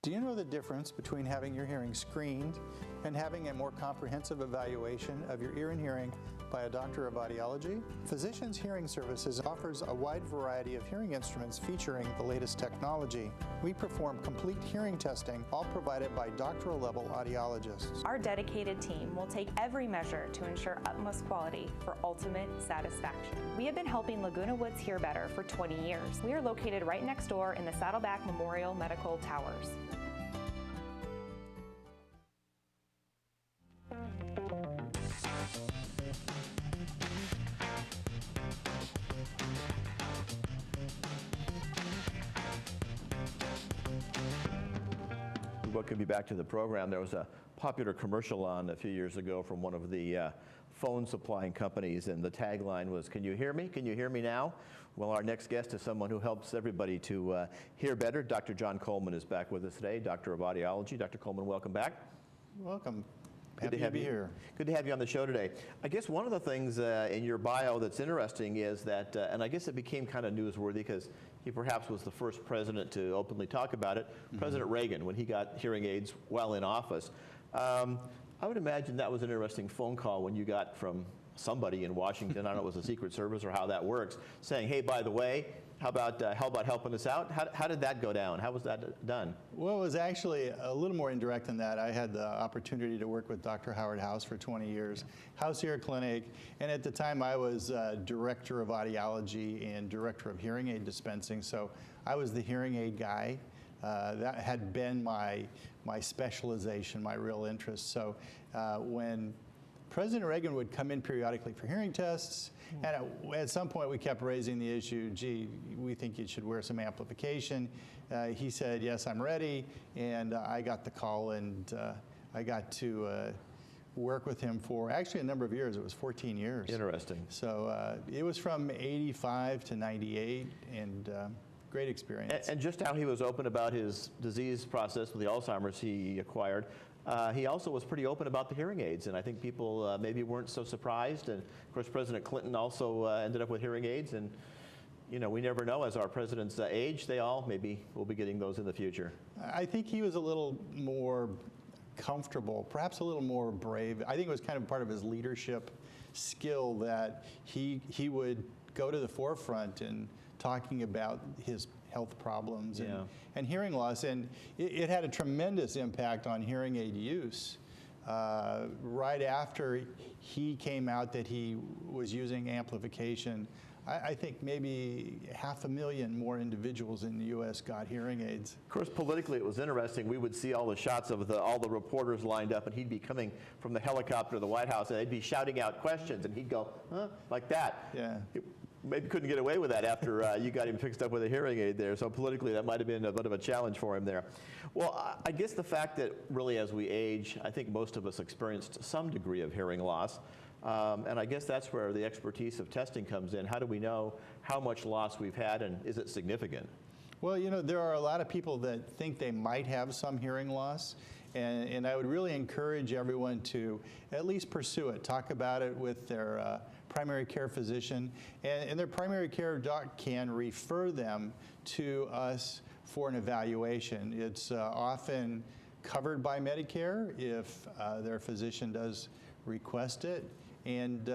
Do you know the difference between having your hearing screened and having a more comprehensive evaluation of your ear and hearing by a doctor of audiology? Physicians Hearing Services offers a wide variety of hearing instruments featuring the latest technology. We perform complete hearing testing, all provided by doctoral level audiologists. Our dedicated team will take every measure to ensure utmost quality for ultimate satisfaction. We have been helping Laguna Woods hear better for 20 years. We are located right next door in the Saddleback Memorial Medical Towers. Welcome you back to the program. There was a popular commercial on a few years ago from one of the phone supplying companies, and the tagline was, "Can you hear me? Can you hear me now?" Well, our next guest is someone who helps everybody to hear better. Dr. John Coleman is back with us today, Doctor of Audiology. Dr. Coleman, welcome back. Welcome. Good to have you here. Good to have you on the show today. I guess one of the things in your bio that's interesting is that, and I guess it became kind of newsworthy because he perhaps was the first president to openly talk about it, President Reagan, when he got hearing aids while in office. I would imagine that was an interesting phone call when you got from somebody in Washington, I don't know if it was the Secret Service or how that works, saying, hey, by the way, how about helping us out? How did that go down? How was that done? Well, it was actually a little more indirect than that. I had the opportunity to work with Dr. Howard House for 20 years, House Ear Clinic, and at the time I was Director of Audiology and Director of Hearing Aid Dispensing, so I was the hearing aid guy. That had been my specialization, my real interest. So when President Reagan would come in periodically for hearing tests, and at some point we kept raising the issue, gee, we think you should wear some amplification. He said, yes, I'm ready, and I got the call, and I got to work with him for actually a number of years. It was 14 years. Interesting. So it was from 85 to 98, and great experience. And just how he was open about his disease process with the Alzheimer's he acquired. He also was pretty open about the hearing aids, and I think people maybe weren't so surprised. And of course, President Clinton also ended up with hearing aids, and you know, we never know as our presidents age, they all maybe will be getting those in the future. I think he was a little more comfortable, perhaps a little more brave. I think it was kind of part of his leadership skill that he would go to the forefront in talking about his health problems and hearing loss, and it had a tremendous impact on hearing aid use. Right after he came out that he was using amplification, I think maybe 500,000 more individuals in the U.S. got hearing aids. Of course, politically it was interesting. We would see all the shots of all the reporters lined up, and he'd be coming from the helicopter to the White House, and they'd be shouting out questions, and he'd go, huh, like that. Yeah. Maybe couldn't get away with that after you got him fixed up with a hearing aid there. So politically, that might have been a bit of a challenge for him there. Well, I guess the fact that really as we age, I think most of us experienced some degree of hearing loss. And I guess that's where the expertise of testing comes in. How do we know how much loss we've had, and is it significant? Well, you know, there are a lot of people that think they might have some hearing loss. And I would really encourage everyone to at least pursue it. Talk about it with their primary care physician, and their primary care doc can refer them to us for an evaluation. It's often covered by Medicare if their physician does request it, and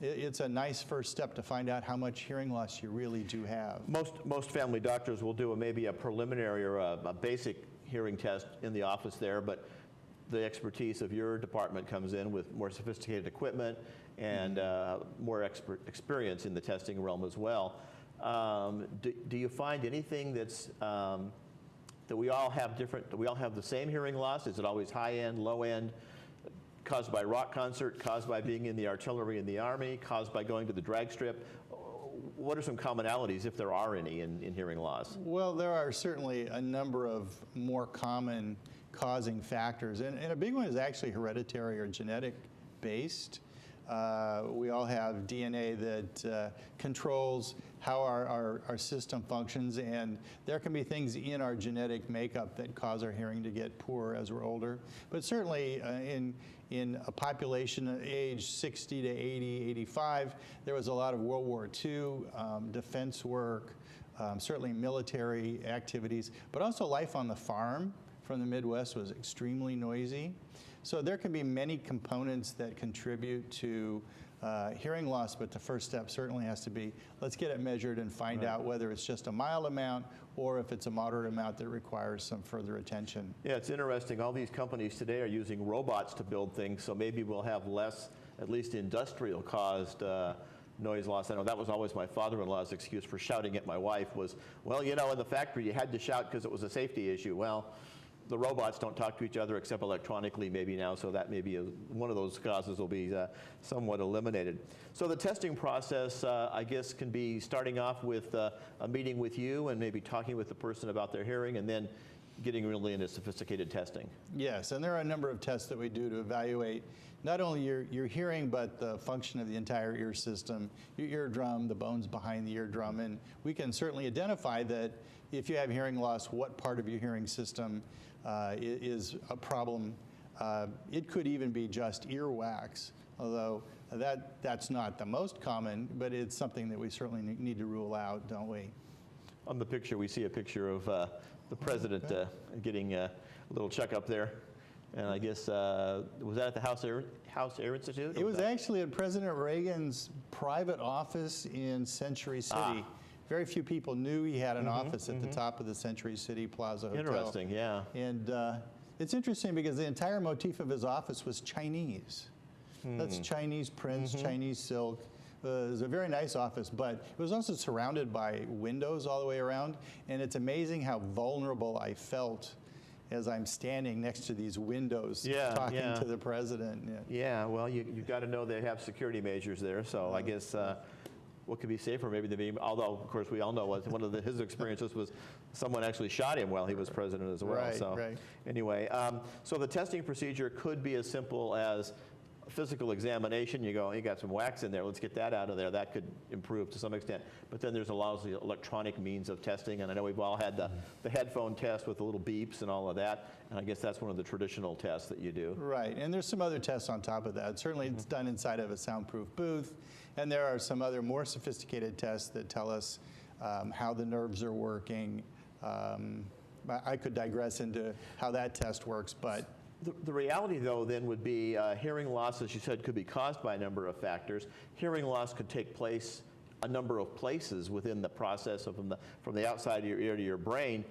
it's a nice first step to find out how much hearing loss you really do have. Most family doctors will do maybe a preliminary or a basic hearing test in the office there, but the expertise of your department comes in with more sophisticated equipment and more experience in the testing realm as well. Do you find anything that's that we all have different? Do we all have the same hearing loss? Is it always high end, low end? Caused by rock concert? Caused by being in the artillery in the Army? Caused by going to the drag strip? What are some commonalities, if there are any, in hearing loss? Well, there are certainly a number of more common causing factors, and a big one is actually hereditary or genetic based. We all have DNA that controls how our system functions, and there can be things in our genetic makeup that cause our hearing to get poorer as we're older. But certainly in a population age 60 to 80, 85, there was a lot of World War II defense work, certainly military activities, but also life on the farm. from the Midwest was extremely noisy. So there can be many components that contribute to hearing loss, but the first step certainly has to be, let's get it measured and find out whether it's just a mild amount or if it's a moderate amount that requires some further attention. Yeah, it's interesting. All these companies today are using robots to build things, so maybe we'll have less, at least industrial-caused noise loss. I know that was always my father-in-law's excuse for shouting at my wife was, well, you know, in the factory you had to shout because it was a safety issue. Well, the robots don't talk to each other except electronically maybe now, so that maybe one of those causes will be somewhat eliminated. So the testing process, I guess, can be starting off with a meeting with you and maybe talking with the person about their hearing and then getting really into sophisticated testing. Yes, and there are a number of tests that we do to evaluate not only your hearing, but the function of the entire ear system, your eardrum, the bones behind the eardrum, and we can certainly identify that if you have hearing loss, what part of your hearing system is a problem. It could even be just earwax, although that's not the most common, but it's something that we certainly need to rule out, don't we? On the picture, we see a picture of the president getting a little checkup there. And I guess, was that at the House Air Institute? It was actually at President Reagan's private office in Century City. Very few people knew he had an office at the top of the Century City Plaza Hotel. Interesting, yeah. And it's interesting because the entire motif of his office was Chinese. That's Chinese prints, Chinese silk. It was a very nice office, but it was also surrounded by windows all the way around. And it's amazing how vulnerable I felt as I'm standing next to these windows talking to the president. Yeah, well, you've got to know they have security measures there, so I guess what could be safer maybe than being, although, of course, we all know one of his experiences was someone actually shot him while he was president as well. Right. Anyway, so the testing procedure could be as simple as physical examination. You go, you got some wax in there, let's get that out of there. That could improve to some extent. But then there's a lot of electronic means of testing, and I know we've all had the headphone test with the little beeps and all of that, and I guess that's one of the traditional tests that you do. Right, and there's some other tests on top of that. Certainly it's done inside of a soundproof booth, and there are some other more sophisticated tests that tell us how the nerves are working. I could digress into how that test works, but the reality, though, then would be hearing loss, as you said, could be caused by a number of factors. Hearing loss could take place a number of places within the process of from the outside of your ear to your brain.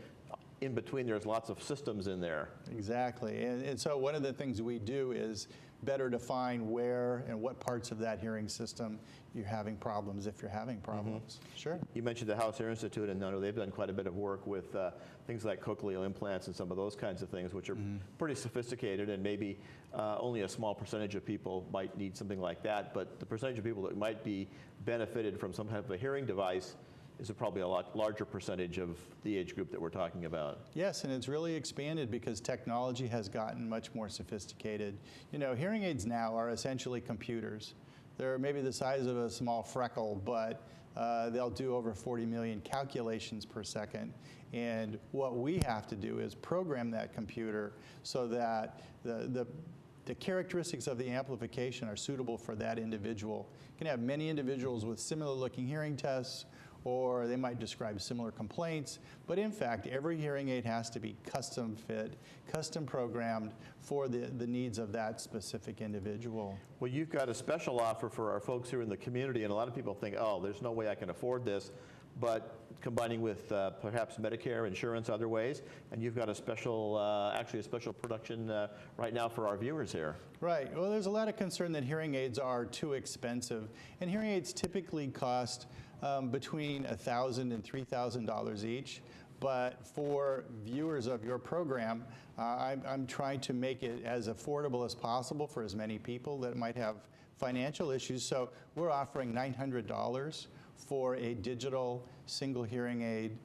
In between, there's lots of systems in there. Exactly. And so one of the things we do is better define where and what parts of that hearing system you're having problems if you're having problems. Sure. You mentioned the House Air Institute, and I know they've done quite a bit of work with things like cochlear implants and some of those kinds of things, which are pretty sophisticated, and maybe only a small percentage of people might need something like that. But the percentage of people that might be benefited from some type of a hearing device is probably a lot larger percentage of the age group that we're talking about. Yes, and it's really expanded because technology has gotten much more sophisticated. You know, hearing aids now are essentially computers. They're maybe the size of a small freckle, but they'll do over 40 million calculations per second. And what we have to do is program that computer so that the characteristics of the amplification are suitable for that individual. You can have many individuals with similar looking hearing tests, or they might describe similar complaints, but in fact, every hearing aid has to be custom fit, custom programmed for the needs of that specific individual. Well, you've got a special offer for our folks here in the community, and a lot of people think, oh, there's no way I can afford this, but combining with perhaps Medicare, insurance, other ways, and you've got a special, actually a special production right now for our viewers here. Right. Well, there's a lot of concern that hearing aids are too expensive, and hearing aids typically cost between $1,000 and $3,000 each. But for viewers of your program, I'm trying to make it as affordable as possible for as many people that might have financial issues. So we're offering $900 for a digital single hearing aid.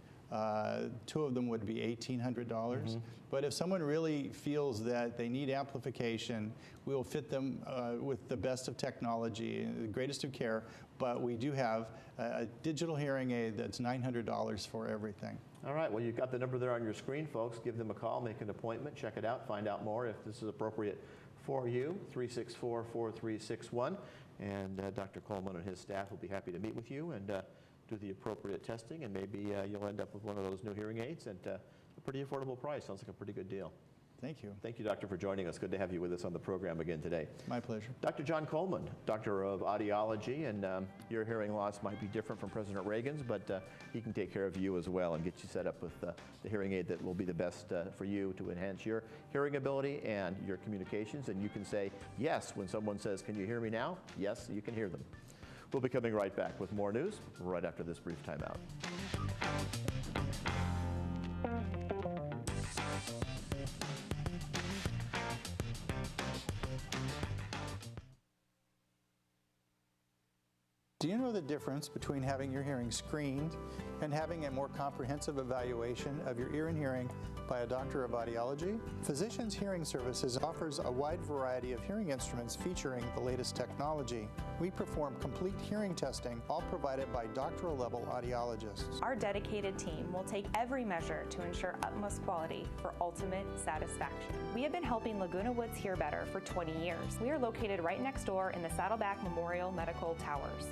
Two of them would be $1,800. But if someone really feels that they need amplification, we will fit them with the best of technology and the greatest of care. But we do have a digital hearing aid that's $900 for everything. All right, well, you've got the number there on your screen, folks. Give them a call, make an appointment, check it out, find out more if this is appropriate for you, 364-4361. And Dr. Coleman and his staff will be happy to meet with you and do the appropriate testing, and maybe you'll end up with one of those new hearing aids that the pretty affordable price. Sounds like a pretty good deal. Thank you. Thank you, Doctor, for joining us. Good to have you with us on the program again today. My pleasure. Dr. John Coleman, Doctor of Audiology, and your hearing loss might be different from President Reagan's, but he can take care of you as well and get you set up with the hearing aid that will be the best for you to enhance your hearing ability and your communications. And you can say yes when someone says, "Can you hear me now?" Yes, you can hear them. We'll be coming right back with more news right after this brief timeout. Do you know the difference between having your hearing screened and having a more comprehensive evaluation of your ear and hearing by a doctor of audiology? Physicians Hearing Services offers a wide variety of hearing instruments featuring the latest technology. We perform complete hearing testing, all provided by doctoral level audiologists. Our dedicated team will take every measure to ensure utmost quality for ultimate satisfaction. We have been helping Laguna Woods hear better for 20 years. We are located right next door in the Saddleback Memorial Medical Towers.